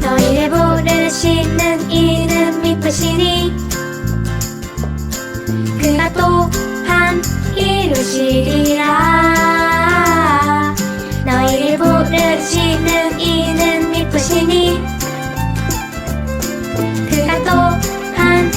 너희를 부르시는 이는 미쁘시니 그가 또한 이루시리라. 너희를 부르시는 이는 미쁘시니 그가 또한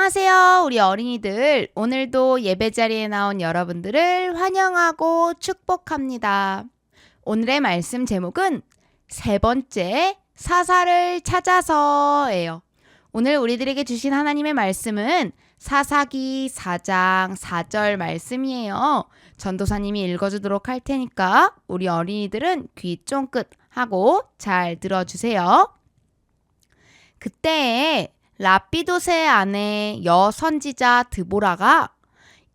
안녕하세요, 우리 어린이들. 오늘도 예배 자리에 나온 여러분들을 환영하고 축복합니다. 오늘의 말씀 제목은 세 번째 사사를 찾아서예요. 오늘 우리들에게 주신 하나님의 말씀은 사사기 4장 4절 말씀이에요. 전도사님이 읽어주도록 할 테니까 우리 어린이들은 귀 쫑긋 하고 잘 들어주세요. 그때 라피도스의 아내 여선지자 드보라가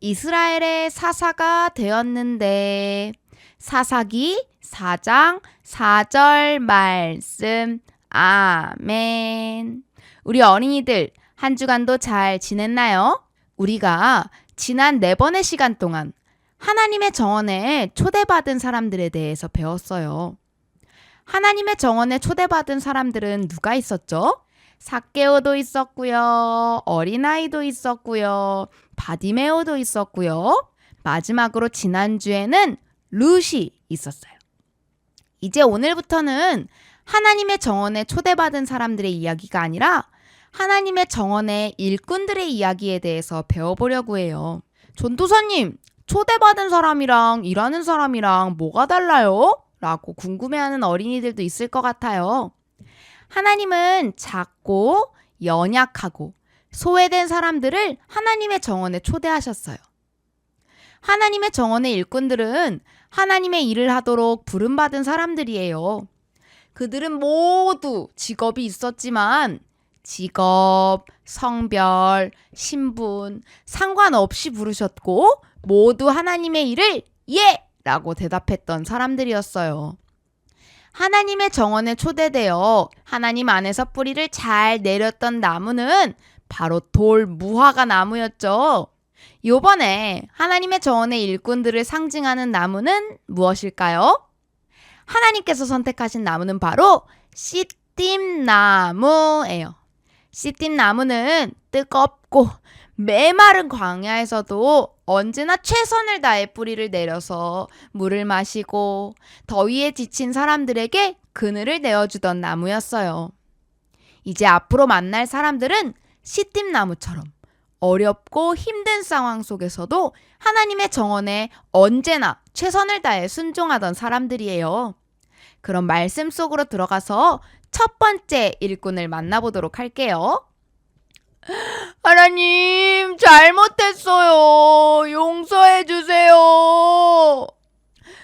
이스라엘의 사사가 되었는데 사사기 4장 4절 말씀. 아멘. 우리 어린이들 한 주간도 잘 지냈나요? 우리가 지난 4번의 시간 동안 하나님의 정원에 초대받은 사람들에 대해서 배웠어요. 하나님의 정원에 초대받은 사람들은 누가 있었죠? 삭개오도 있었고요. 어린아이도 있었고요. 바디메오도 있었고요. 마지막으로 지난주에는 룻이 있었어요. 이제 오늘부터는 하나님의 정원에 초대받은 사람들의 이야기가 아니라 하나님의 정원의 일꾼들의 이야기에 대해서 배워보려고 해요. 전도사님, 초대받은 사람이랑 일하는 사람이랑 뭐가 달라요? 라고 궁금해하는 어린이들도 있을 것 같아요. 하나님은 작고 연약하고 소외된 사람들을 하나님의 정원에 초대하셨어요. 하나님의 정원의 일꾼들은 하나님의 일을 하도록 부름받은 사람들이에요. 그들은 모두 직업이 있었지만 직업, 성별, 신분 상관없이 부르셨고 모두 하나님의 일을 예! 라고 대답했던 사람들이었어요. 하나님의 정원에 초대되어 하나님 안에서 뿌리를 잘 내렸던 나무는 바로 돌 무화과 나무였죠. 요번에 하나님의 정원의 일꾼들을 상징하는 나무는 무엇일까요? 하나님께서 선택하신 나무는 바로 시띠나무예요. 시띠나무는 뜨겁고 메마른 광야에서도 언제나 최선을 다해 뿌리를 내려서 물을 마시고 더위에 지친 사람들에게 그늘을 내어주던 나무였어요. 이제 앞으로 만날 사람들은 시띠나무처럼 어렵고 힘든 상황 속에서도 하나님의 정원에 언제나 최선을 다해 순종하던 사람들이에요. 그럼 말씀 속으로 들어가서 첫 번째 일꾼을 만나보도록 할게요. 하나님, 잘못했어요. 용서해 주세요.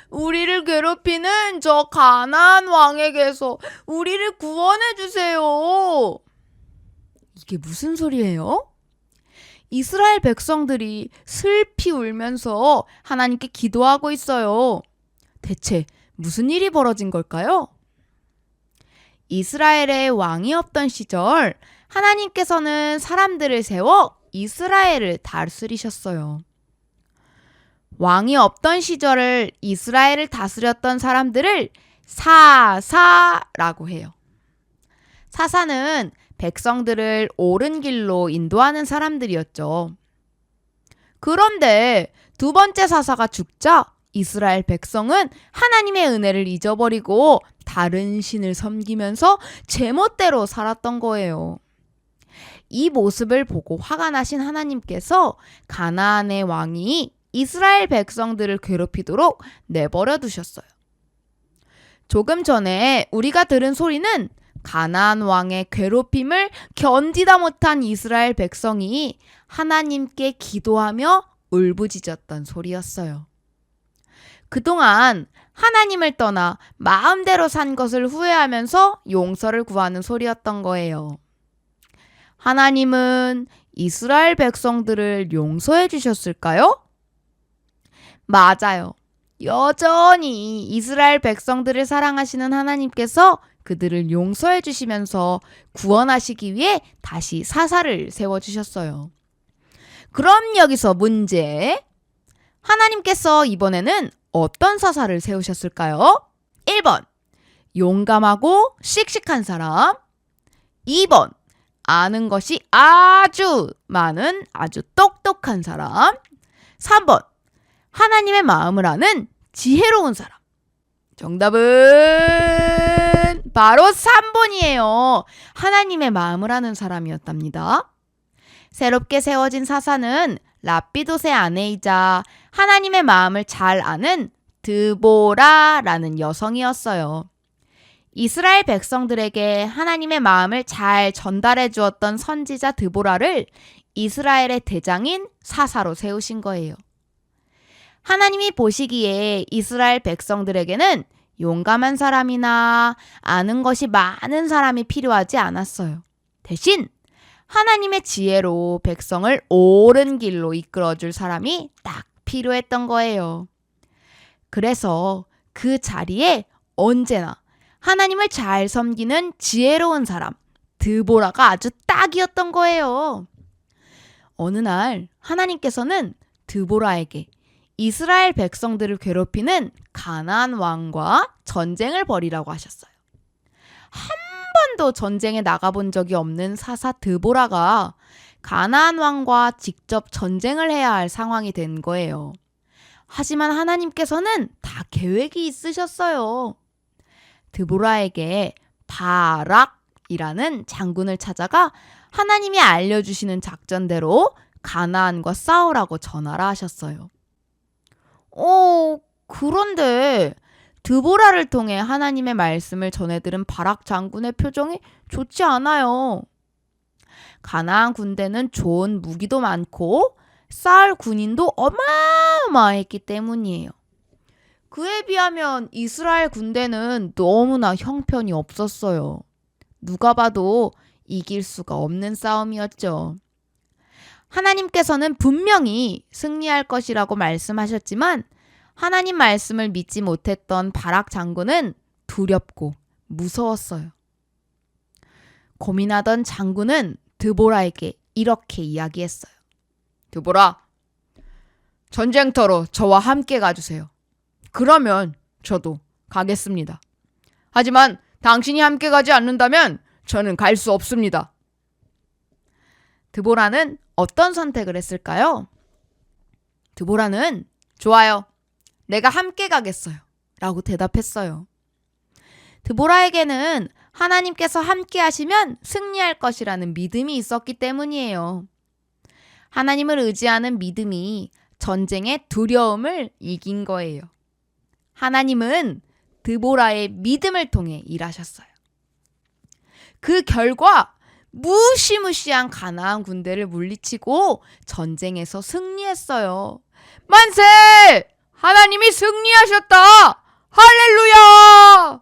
우리를 괴롭히는 저 가나안 왕에게서 우리를 구원해 주세요. 이게 무슨 소리예요? 이스라엘 백성들이 슬피 울면서 하나님께 기도하고 있어요. 대체 무슨 일이 벌어진 걸까요? 이스라엘에 왕이 없던 시절 하나님께서는 사람들을 세워 이스라엘을 다스리셨어요. 왕이 없던 시절을 이스라엘을 다스렸던 사람들을 사사라고 해요. 사사는 백성들을 옳은 길로 인도하는 사람들이었죠. 그런데 두 번째 사사가 죽자 이스라엘 백성은 하나님의 은혜를 잊어버리고 다른 신을 섬기면서 제멋대로 살았던 거예요. 이 모습을 보고 화가 나신 하나님께서 가나안의 왕이 이스라엘 백성들을 괴롭히도록 내버려 두셨어요. 조금 전에 우리가 들은 소리는 가나안 왕의 괴롭힘을 견디다 못한 이스라엘 백성이 하나님께 기도하며 울부짖었던 소리였어요. 그동안 하나님을 떠나 마음대로 산 것을 후회하면서 용서를 구하는 소리였던 거예요. 하나님은 이스라엘 백성들을 용서해 주셨을까요? 맞아요. 여전히 이스라엘 백성들을 사랑하시는 하나님께서 그들을 용서해 주시면서 구원하시기 위해 다시 사사를 세워주셨어요. 그럼 여기서 문제. 하나님께서 이번에는 어떤 사사를 세우셨을까요? 1번, 용감하고 씩씩한 사람. 2번, 아는 것이 아주 많은 아주 똑똑한 사람. 3번, 하나님의 마음을 아는 지혜로운 사람. 정답은 바로 3번이에요. 하나님의 마음을 아는 사람이었답니다. 새롭게 세워진 사사는 라피돗의 아내이자 하나님의 마음을 잘 아는 드보라라는 여성이었어요. 이스라엘 백성들에게 하나님의 마음을 잘 전달해 주었던 선지자 드보라를 이스라엘의 대장인 사사로 세우신 거예요. 하나님이 보시기에 이스라엘 백성들에게는 용감한 사람이나 아는 것이 많은 사람이 필요하지 않았어요. 대신 하나님의 지혜로 백성을 옳은 길로 이끌어줄 사람이 딱 필요했던 거예요. 그래서 그 자리에 언제나 하나님을 잘 섬기는 지혜로운 사람, 드보라가 아주 딱이었던 거예요. 어느 날 하나님께서는 드보라에게 이스라엘 백성들을 괴롭히는 가나안 왕과 전쟁을 벌이라고 하셨어요. 한 번도 전쟁에 나가본 적이 없는 사사 드보라가 가나안 왕과 직접 전쟁을 해야 할 상황이 된 거예요. 하지만 하나님께서는 다 계획이 있으셨어요. 드보라에게 바락이라는 장군을 찾아가 하나님이 알려주시는 작전대로 가나안과 싸우라고 전하라 하셨어요. 그런데 드보라를 통해 하나님의 말씀을 전해들은 바락 장군의 표정이 좋지 않아요. 가나안 군대는 좋은 무기도 많고 싸울 군인도 어마어마했기 때문이에요. 그에 비하면 이스라엘 군대는 너무나 형편이 없었어요. 누가 봐도 이길 수가 없는 싸움이었죠. 하나님께서는 분명히 승리할 것이라고 말씀하셨지만 하나님 말씀을 믿지 못했던 바락 장군은 두렵고 무서웠어요. 고민하던 장군은 드보라에게 이렇게 이야기했어요. 드보라, 전쟁터로 저와 함께 가주세요. 그러면 저도 가겠습니다. 하지만 당신이 함께 가지 않는다면 저는 갈 수 없습니다. 드보라는 어떤 선택을 했을까요? 드보라는 좋아요. 내가 함께 가겠어요. 라고 대답했어요. 드보라에게는 하나님께서 함께 하시면 승리할 것이라는 믿음이 있었기 때문이에요. 하나님을 의지하는 믿음이 전쟁의 두려움을 이긴 거예요. 하나님은 드보라의 믿음을 통해 일하셨어요. 그 결과 무시무시한 가나안 군대를 물리치고 전쟁에서 승리했어요. 만세! 하나님이 승리하셨다! 할렐루야!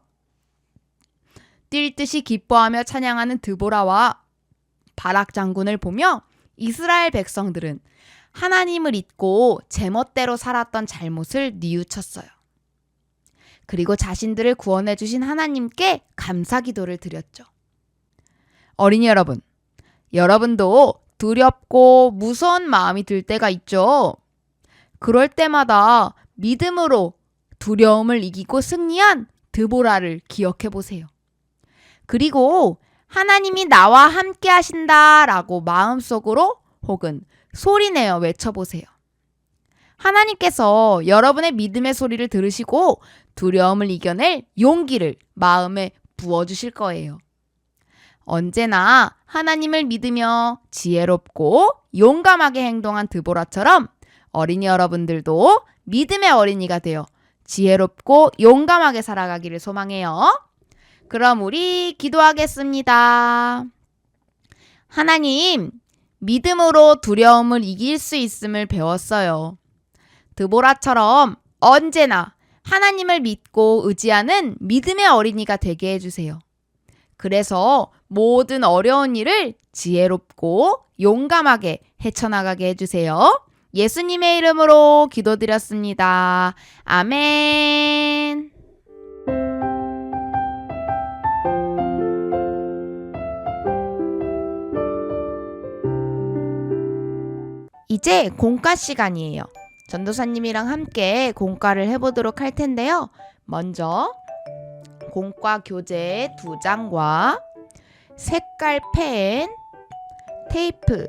뛸 듯이 기뻐하며 찬양하는 드보라와 바락 장군을 보며 이스라엘 백성들은 하나님을 잊고 제멋대로 살았던 잘못을 뉘우쳤어요. 그리고 자신들을 구원해 주신 하나님께 감사 기도를 드렸죠. 어린이 여러분, 여러분도 두렵고 무서운 마음이 들 때가 있죠? 그럴 때마다 믿음으로 두려움을 이기고 승리한 드보라를 기억해 보세요. 그리고 하나님이 나와 함께 하신다라고 마음속으로 혹은 소리내어 외쳐보세요. 하나님께서 여러분의 믿음의 소리를 들으시고 두려움을 이겨낼 용기를 마음에 부어주실 거예요. 언제나 하나님을 믿으며 지혜롭고 용감하게 행동한 드보라처럼 어린이 여러분들도 믿음의 어린이가 되어 지혜롭고 용감하게 살아가기를 소망해요. 그럼 우리 기도하겠습니다. 하나님, 믿음으로 두려움을 이길 수 있음을 배웠어요. 드보라처럼 언제나 하나님을 믿고 의지하는 믿음의 어린이가 되게 해주세요. 그래서 모든 어려운 일을 지혜롭고 용감하게 헤쳐나가게 해주세요. 예수님의 이름으로 기도드렸습니다. 아멘. 이제 공과 시간이에요. 전도사님이랑 함께 공과를 해보도록 할 텐데요. 먼저 공과 교재 2장과 색깔 펜, 테이프,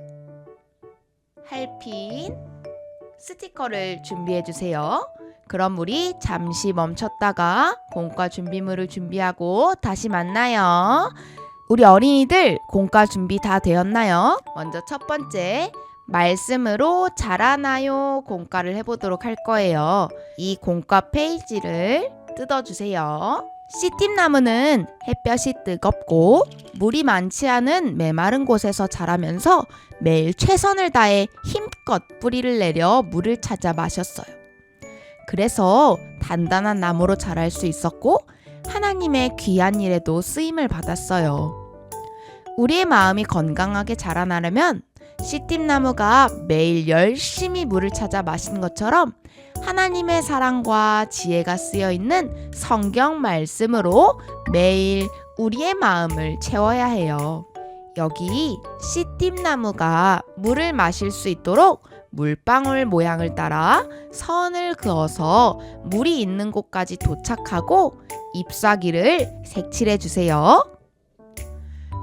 할핀, 스티커를 준비해 주세요. 그럼 우리 잠시 멈췄다가 공과 준비물을 준비하고 다시 만나요. 우리 어린이들 공과 준비 다 되었나요? 먼저 첫 번째 말씀으로 자라나요 공과를 해보도록 할 거예요. 이 공과 페이지를 뜯어주세요. 씨띠나무는 햇볕이 뜨겁고 물이 많지 않은 메마른 곳에서 자라면서 매일 최선을 다해 힘껏 뿌리를 내려 물을 찾아 마셨어요. 그래서 단단한 나무로 자랄 수 있었고 하나님의 귀한 일에도 쓰임을 받았어요. 우리의 마음이 건강하게 자라나려면 씨띠나무가 매일 열심히 물을 찾아 마시는 것처럼 하나님의 사랑과 지혜가 쓰여 있는 성경 말씀으로 매일 우리의 마음을 채워야 해요. 여기 씨띠나무가 물을 마실 수 있도록 물방울 모양을 따라 선을 그어서 물이 있는 곳까지 도착하고 잎사귀를 색칠해 주세요.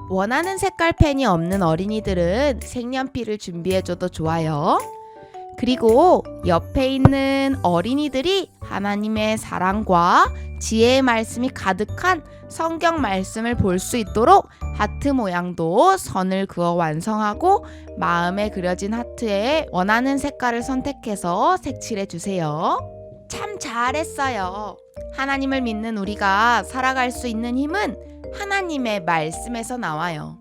원하는 색깔 펜이 없는 어린이들은 색연필을 준비해줘도 좋아요. 그리고 옆에 있는 어린이들이 하나님의 사랑과 지혜의 말씀이 가득한 성경 말씀을 볼 수 있도록 하트 모양도 선을 그어 완성하고 마음에 그려진 하트에 원하는 색깔을 선택해서 색칠해 주세요. 참 잘했어요. 하나님을 믿는 우리가 살아갈 수 있는 힘은 하나님의 말씀에서 나와요.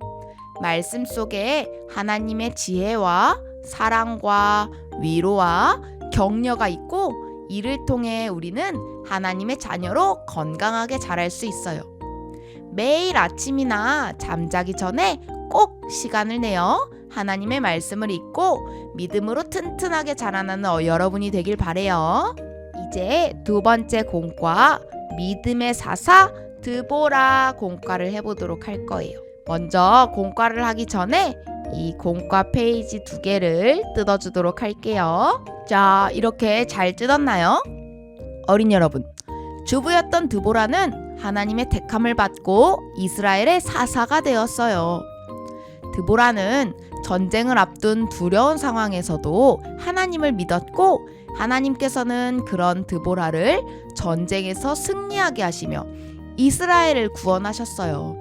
말씀 속에 하나님의 지혜와 사랑과 위로와 격려가 있고 이를 통해 우리는 하나님의 자녀로 건강하게 자랄 수 있어요. 매일 아침이나 잠자기 전에 꼭 시간을 내어 하나님의 말씀을 읽고 믿음으로 튼튼하게 자라나는 여러분이 되길 바래요. 이제 두 번째 공과 믿음의 사사 드보라 공과를 해보도록 할 거예요. 먼저 공과를 하기 전에 이 공과 페이지 2개를 뜯어주도록 할게요. 자, 이렇게 잘 뜯었나요? 어린 여러분, 주부였던 드보라는 하나님의 택함을 받고 이스라엘의 사사가 되었어요. 드보라는 전쟁을 앞둔 두려운 상황에서도 하나님을 믿었고 하나님께서는 그런 드보라를 전쟁에서 승리하게 하시며 이스라엘을 구원하셨어요.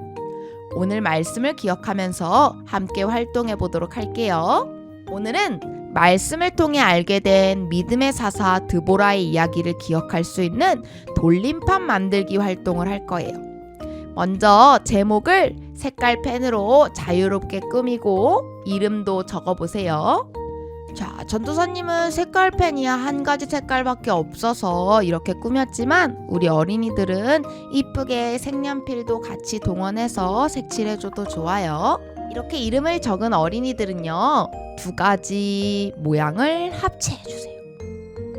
오늘 말씀을 기억하면서 함께 활동해 보도록 할게요. 오늘은 말씀을 통해 알게 된 믿음의 사사 드보라의 이야기를 기억할 수 있는 돌림판 만들기 활동을 할 거예요. 먼저 제목을 색깔 펜으로 자유롭게 꾸미고 이름도 적어보세요. 자, 전도사님은 색깔 펜이 한 가지 색깔밖에 없어서 이렇게 꾸몄지만 우리 어린이들은 이쁘게 색연필도 같이 동원해서 색칠해줘도 좋아요. 이렇게 이름을 적은 어린이들은요 2가지 모양을 합체해주세요.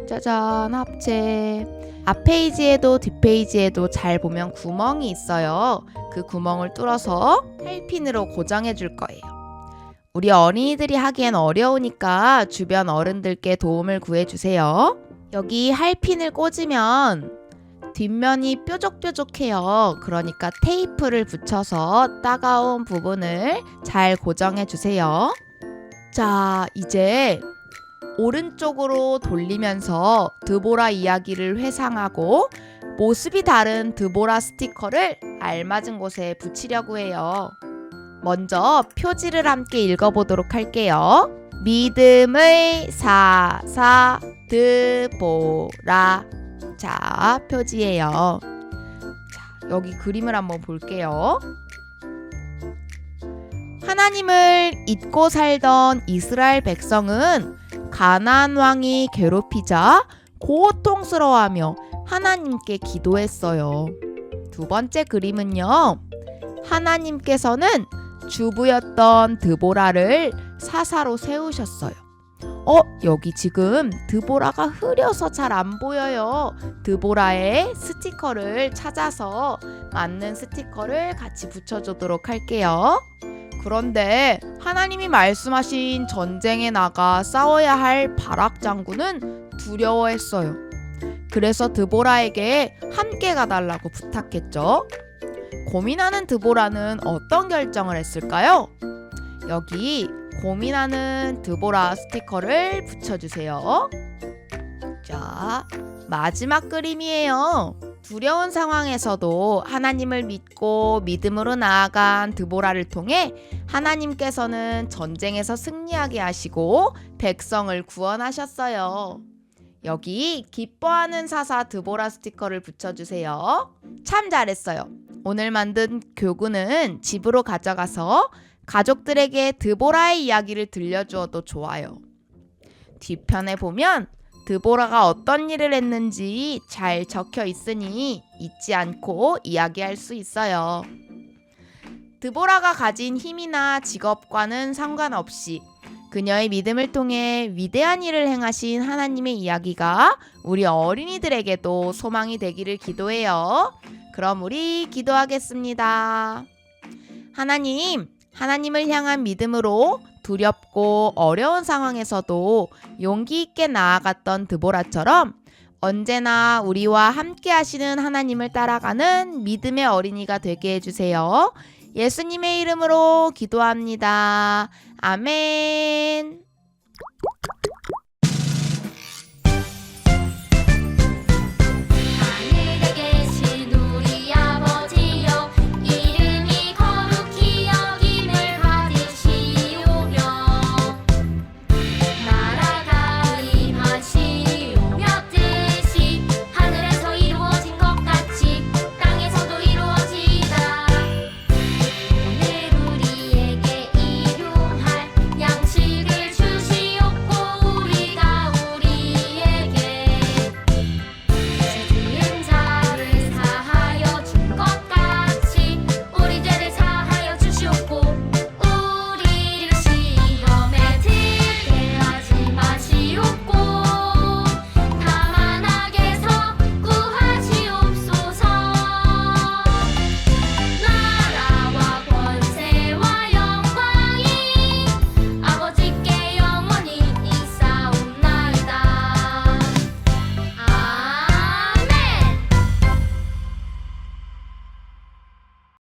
짜잔, 합체. 앞 페이지에도 뒷 페이지에도 잘 보면 구멍이 있어요. 그 구멍을 뚫어서 헬핀으로 고정해 줄 거예요. 우리 어린이들이 하기엔 어려우니까 주변 어른들께 도움을 구해주세요. 여기 할핀을 꽂으면 뒷면이 뾰족뾰족해요. 그러니까 테이프를 붙여서 따가운 부분을 잘 고정해주세요. 자, 이제 오른쪽으로 돌리면서 드보라 이야기를 회상하고 모습이 다른 드보라 스티커를 알맞은 곳에 붙이려고 해요. 먼저 표지를 함께 읽어보도록 할게요. 믿음의 사사 드보라. 자, 표지예요. 자, 여기 그림을 한번 볼게요. 하나님을 잊고 살던 이스라엘 백성은 가나안 왕이 괴롭히자 고통스러워하며 하나님께 기도했어요. 두 번째 그림은요. 하나님께서는 주부였던 드보라를 사사로 세우셨어요. 여기 지금 드보라가 흐려서 잘 안 보여요. 드보라의 스티커를 찾아서 맞는 스티커를 같이 붙여주도록 할게요. 그런데 하나님이 말씀하신 전쟁에 나가 싸워야 할 바락 장군은 두려워했어요. 그래서 드보라에게 함께 가달라고 부탁했죠. 고민하는 드보라는 어떤 결정을 했을까요? 여기 고민하는 드보라 스티커를 붙여주세요. 자, 마지막 그림이에요. 두려운 상황에서도 하나님을 믿고 믿음으로 나아간 드보라를 통해 하나님께서는 전쟁에서 승리하게 하시고 백성을 구원하셨어요. 여기 기뻐하는 사사 드보라 스티커를 붙여주세요. 참 잘했어요. 오늘 만든 교구는 집으로 가져가서 가족들에게 드보라의 이야기를 들려주어도 좋아요. 뒤편에 보면 드보라가 어떤 일을 했는지 잘 적혀 있으니 잊지 않고 이야기할 수 있어요. 드보라가 가진 힘이나 직업과는 상관없이 그녀의 믿음을 통해 위대한 일을 행하신 하나님의 이야기가 우리 어린이들에게도 소망이 되기를 기도해요. 그럼 우리 기도하겠습니다. 하나님을 향한 믿음으로 두렵고 어려운 상황에서도 용기 있게 나아갔던 드보라처럼 언제나 우리와 함께 하시는 하나님을 따라가는 믿음의 어린이가 되게 해주세요. 예수님의 이름으로 기도합니다. 아멘.